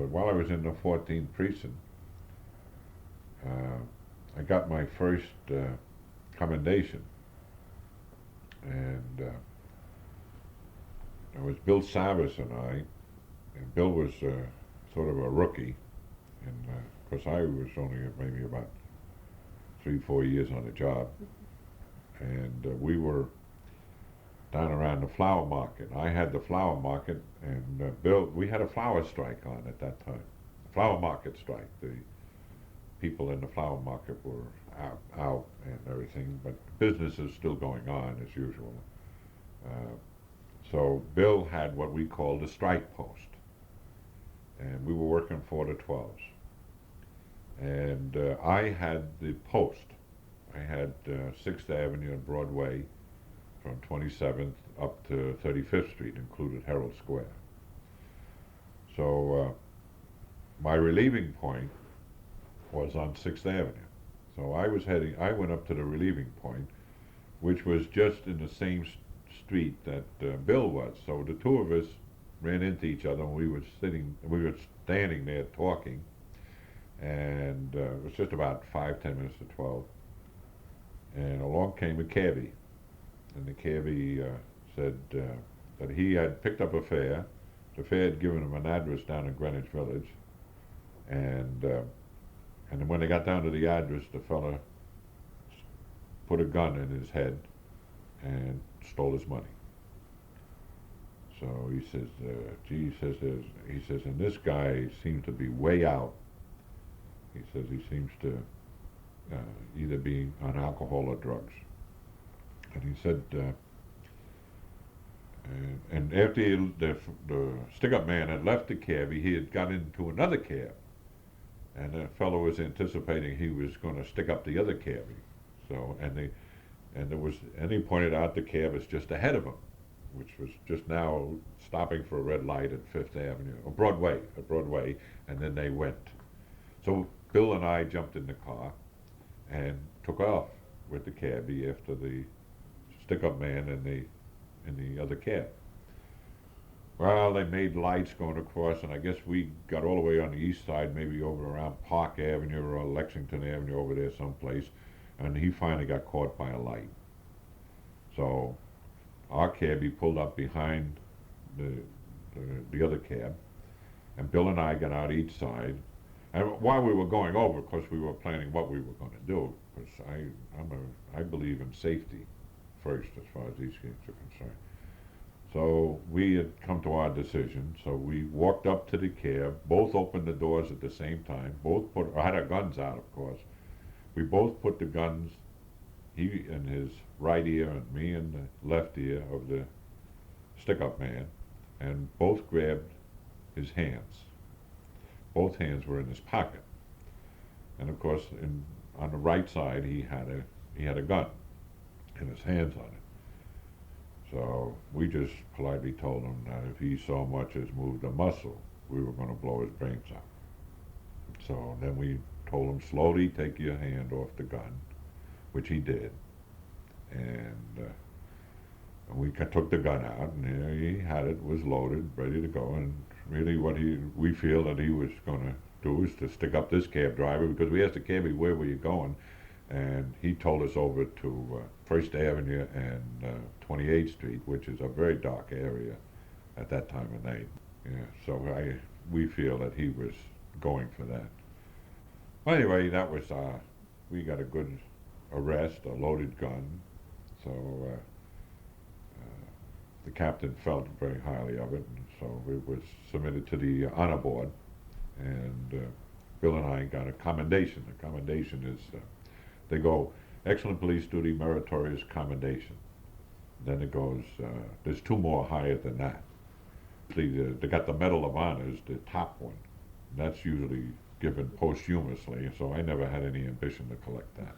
But while I was in the 14th precinct, I got my first commendation, and it was Bill Savas and I, and Bill was sort of a rookie, and of course I was only maybe about 3-4 years on the job, and we were down around the flower market. I had the flower market, and Bill, we had a flower strike on at that time. Flower market strike. The people in the flower market were out and everything, but business is still going on as usual. So Bill had what we called a strike post, and we were working 4 to 12s. And I had the post. I had 6th Avenue and Broadway from 27th up to 35th Street, included Herald Square. So my relieving point was on 6th Avenue. So I went up to the relieving point, which was just in the same street that Bill was. So the two of us ran into each other, and we were standing there talking, and it was just about 5-10 minutes to 12. And along came a cabbie, and the cabbie said that he had picked up a fare. The fare had given him an address down in Greenwich Village, and then when they got down to the address, the fella put a gun in his head and stole his money. So he says, he says, and this guy seems to be way out. He says he seems to either be on alcohol or drugs. And he said, and after the stick-up man had left the cab, he had got into another cab, and the fellow was anticipating he was going to stick up the other cabbie. So, and he pointed out the cab was just ahead of him, which was just now stopping for a red light at 5th Avenue, or Broadway, and then they went. So Bill and I jumped in the car and took off with the cabbie after the stick-up man in the other cab. Well, they made lights going across, and I guess we got all the way on the east side, maybe over around Park Avenue or Lexington Avenue, over there someplace, and he finally got caught by a light. So our cabbie pulled up behind the other cab, and Bill and I got out each side. And while we were going over, of course, we were planning what we were going to do, because I believe in safety first as far as these kids are concerned. So we had come to our decision. So we walked up to the cab, both opened the doors at the same time, both had our guns out, of course. We both put the guns, he in his right ear and me in the left ear of the stick-up man, and both grabbed his hands. Both hands were in his pocket, and of course, on the right side, he had a gun, and his hands on it. So we just politely told him that if he so much as moved a muscle, we were going to blow his brains out. So then we told him, slowly take your hand off the gun, which he did, and we took the gun out, and there he had it, was loaded, ready to go, and really what we feel that he was going to do is to stick up this cab driver, because we asked the cabbie, where were you going? And he told us over to 1st Avenue and 28th Street, which is a very dark area at that time of night. Yeah, so we feel that he was going for that. Well, anyway, that was, we got a good arrest, a loaded gun, so the captain felt very highly of it, and so it was submitted to the honor board, and Bill and I got a commendation. A commendation is, they go, excellent police duty, meritorious commendation. Then it goes, there's 2 more higher than that. They got the Medal of Honor is the top one. That's usually given posthumously, so I never had any ambition to collect that.